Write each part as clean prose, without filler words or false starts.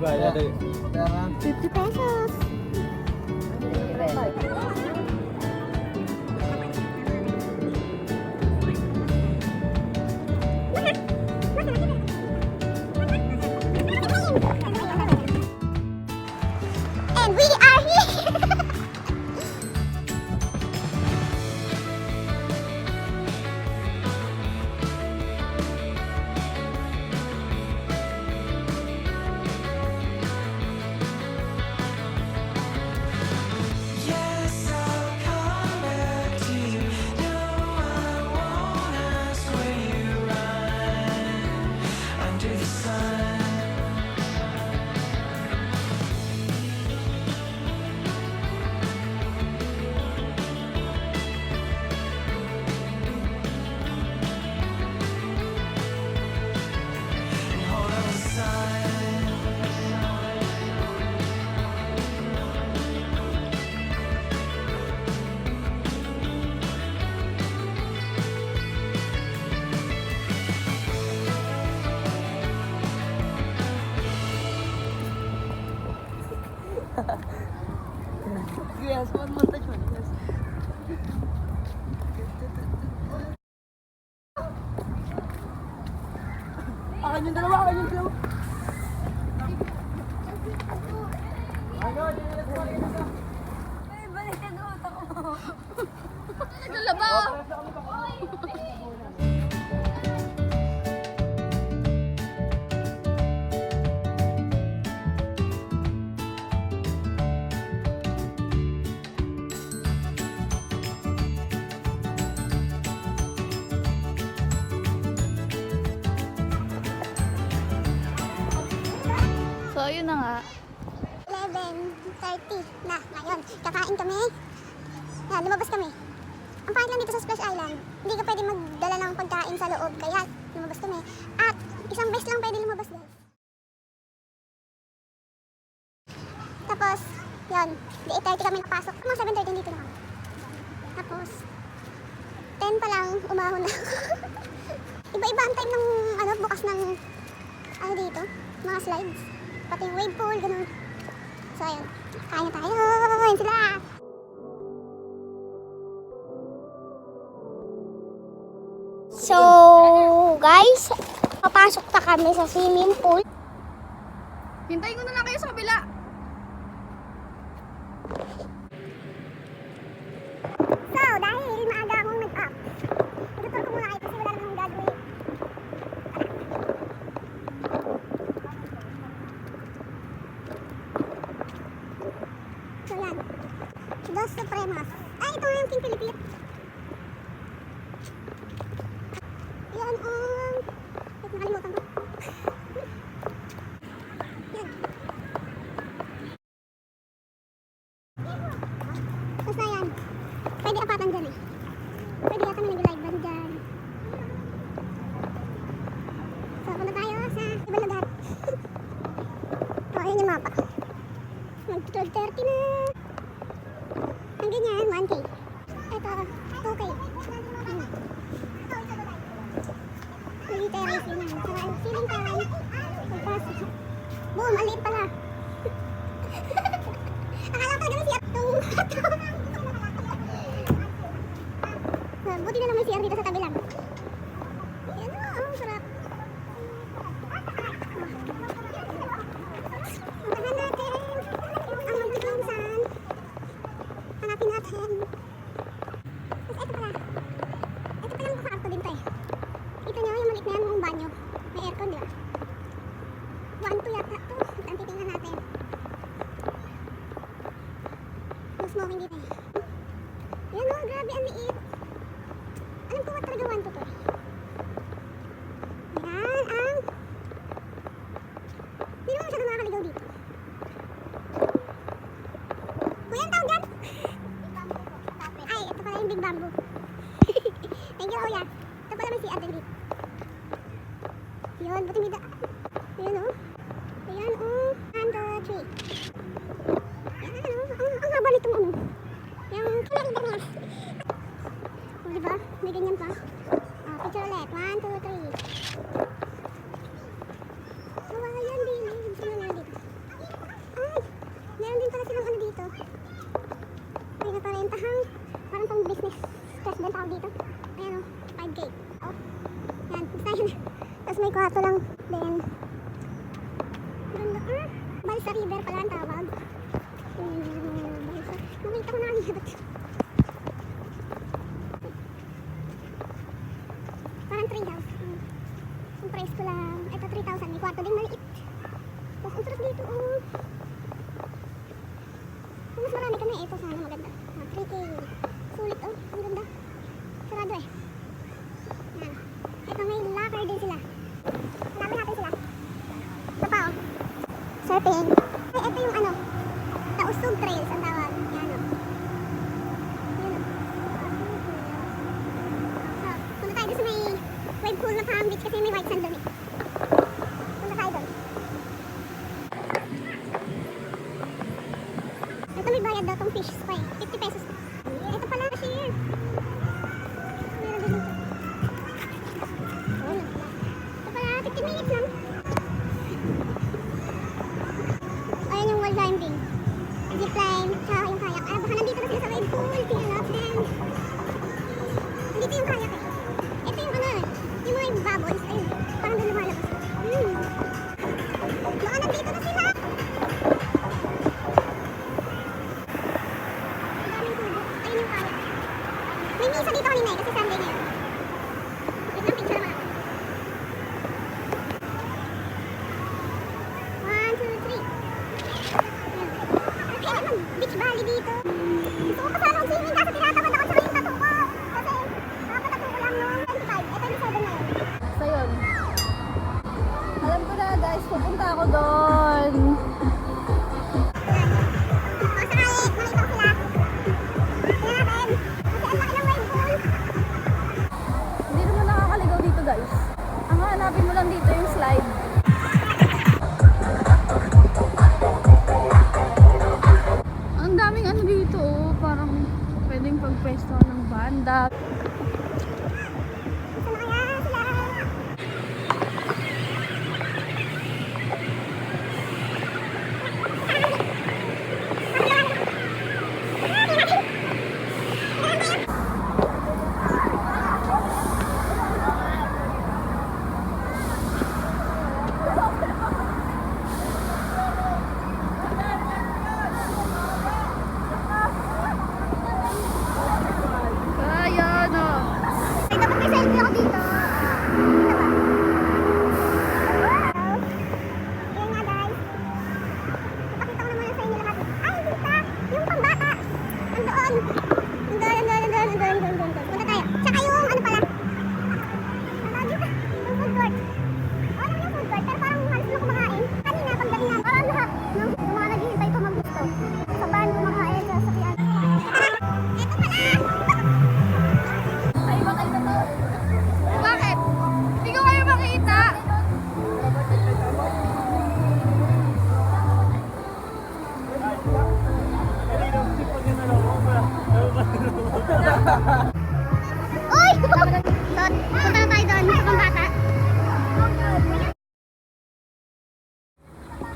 Bayad eh. 50 pesos. And we are here! Yes, one montage one. Yes. Akin yung dalawa, akin yung dalawa. Ay, balik ka doon. Ako. Naglalabaw. So, yun na nga. 11:30 na ngayon. Kakain kami. Yan, lumabas kami. Ang pangit lang dito sa Splash Island, hindi ka pwede magdala ng pagkain sa loob. Kaya lumabas kami. At isang beses lang pwede lumabas guys. Tapos, yan. 8:30 kami napasok. Mga 7:30 dito na kami. Tapos, 10 pa lang umahon na. Iba-iba ang time ng bukas ng dito, mga slides. Pati yung wave pool, ganun. So, ayun. Kain na tayo. Ayun sila. So, guys, papasok pa kami sa swimming pool. Hintayin ko na lang kayo sa kabila. So, dahil maaga akong nag-up, itutur ko muna kayo kasi wala namang gagawin. So, yan. Dos Supremas. Ay, ito nga yung King Pilipit. Yan, wait, nakalimutan ko. Yan. Basta yan. Pwede apatan dyan eh. Pwede yata may nag-live band dyan. So, punta tayo sa ibang lugar. Ayun yung mapa. Mag-12:30 na. Ang ganyan, 1K. Ito, 2K. Hindi terrace yun yan. So, feeling time. Pagpasok. Boom, ang liit pala. Akala ko talaga may CR itong buti na lang may CR dito sa tabi lang. Yan o, ang sarap. Puntahan natin ang magpipinsan. Hanapin natin. Tapos ito pala. Ito palang kwarto din to eh. Ito nyo, yung maliit na yan, yung banyo. May aircon, di ba? 1-2 yata to. Ang titingnan natin. Yung smoking dito eh. Yan o, grabe, ang liit. Alam ko ba talaga 1 to to eh. Yan ang... Hindi naman masyadong nakakaligaw dito. Kuya, ang tawag dyan? Ay, ito pala yung big bamboo. Thank you, kuya. Ito pala may CR din dito. Yun, buti may daan. Ayan o. Ayan o. 1, 2, 3. Ayan o. Ang haba nitong ano. Yung kilometer. O, diba? May ganyan pa. Picture ulit. 1, 2, 3. So, ayan din. Gusto na dito. puntahang parang pang business president tawag dito. Ayan o, 5K. Oh, yan, basta yun. Tapos may kwarto lang din. Ganda, Balsa River pala ang tawag. Balsa. Nakita ko na kanina ba't? Parang tree house. Ang price ko lang, ito 3,000. May kwarto din maliit. Tapos ang sarap dito, oh. Kung mas marami kami, ito sana maganda. 3K. Sulit, oh. Ang ganda. Sarado eh. Yan. Ito may locker din sila. Hanapin natin sila. Ito pa, oh. Surfing. Ay, ito yung ano. Tausug Trails ang tawag. Yan, oh. Yan, oh. So, punta tayo doon sa may wave pool na Palm Beach kasi may white sand doon eh. Punta tayo doon. Ito may bayad daw tong fish spa eh. 50 pesos. Ito pala, cashier. Meron din dito. Ayun. Ito pala, 15 minutes lang. Ayan yung wall climbing. Zipline, tsaka yung kayak. Ay, baka nandito na sila sa wave pool. Tingnan natin. Nandito yung kayak eh. Ito yung ano eh. Yung mga bubbles. Ayun. Parang doon lumalabas. Baka nandito na sila. May misa dito kanina eh, kasi Sunday ngayon. Wait lang, picture naman ako. 1, 2, 3. Ayan. Okay naman, beach valley dito. Gusto ko pa sana mag-swimming kaso tinatamad ako sa yung tattoo ko. Kasi, nakapatattoo ko lang noong 25. Ito yung 7 ngayon. So yun. Alam ko na guys, pupunta ako doon. Ayan. O, sakali, makita ko sila. Tingnan natin. Kasi ang laki ng wave pool. Hindi naman nakakaligaw dito guys. Ang hanapin mo lang dito yung slide. Ang daming ano dito, oh. Parang pwedeng pagpwesto ng banda. Saan na kaya sila? Kaya no. Ay, dapat may selfie ako dito. Dito ba? Wow! Ayan nga guys. Ipakita ko naman sa inyo lahat. Ay, dito! Yung pambata! Andoon! Andoon. Punta tayo. Tsaka yung ano pala. Ano dito? Yung food court. Oh, alam mo yung food court, pero parang halos na kumakain. Kanina, pagdating na, parang lahat. No? Yung mga naghihintay ko maggusto. Sa van kumakain sa sakyan. Ito pala! Ay, bakit na to? Bakit? Hindi ko kayo makita. Uy! Punta na tayo doon sa pambata.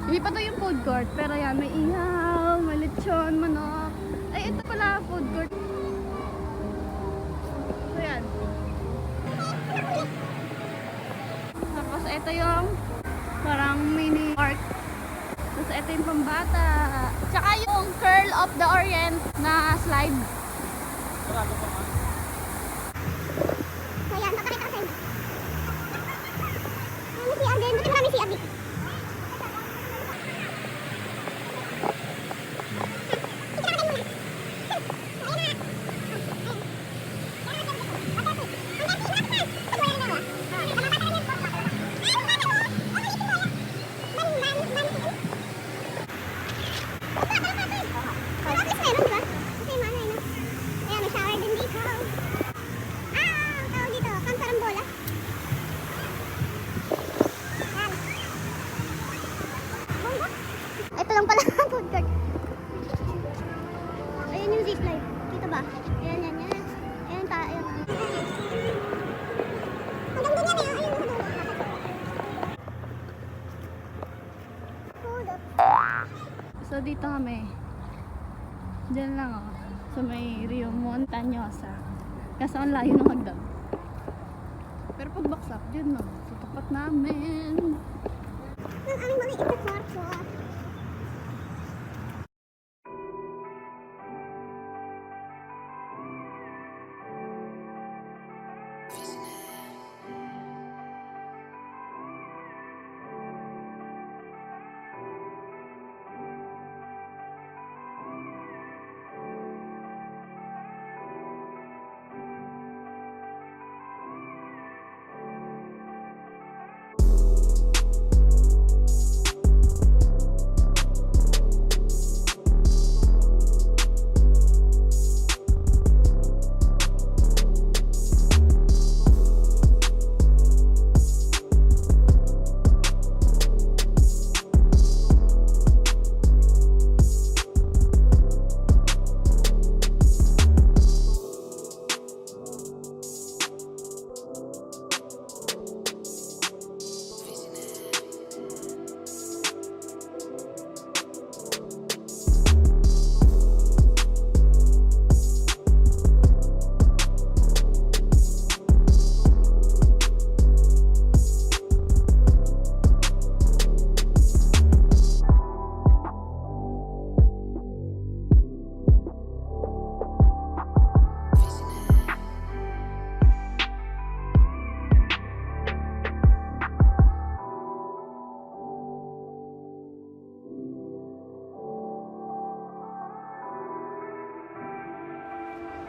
Hindi pa to yung food court, pero yan, may ihaw, may lechon, manok. Ay, ito pala food court. So yan. Tapos ito yung parang mini park. Tapos ito yung pambata. Tsaka yung Curl of the Orient na slide. So yan, papakita ko sa inyo. May CR din. Buti marami CR dito. Ito lang pala ang food court. Ayun yung zipline. Kita ba? Ayan. Ayan ta. Ayan. Ang ganda niyan eh. Ayun. Hold up. So dito kami. Diyan lang oh. sa may Rio Montañosa. Kaso ang layo ng hagdan. Pero pagbaksak, dyan na. Sa tapat namin. Ang aming maliit na kwarto.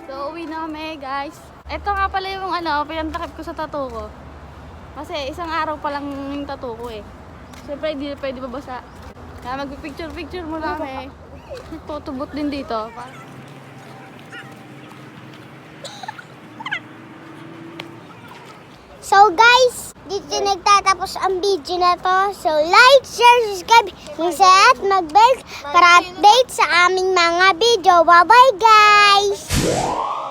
So, uwi na kami, guys. Ito nga pala yung pinantakip ko sa tattoo ko. Kasi isang araw pa lang yung tattoo ko eh. Siyempre, hindi na pwede babasa. Kaya magpipicture-picture muna kami. Tutubot din dito. So guys, dito nagtatapos ang video na to. So like, share, subscribe, at mag-bell para update sa aming mga video. Bye-bye guys!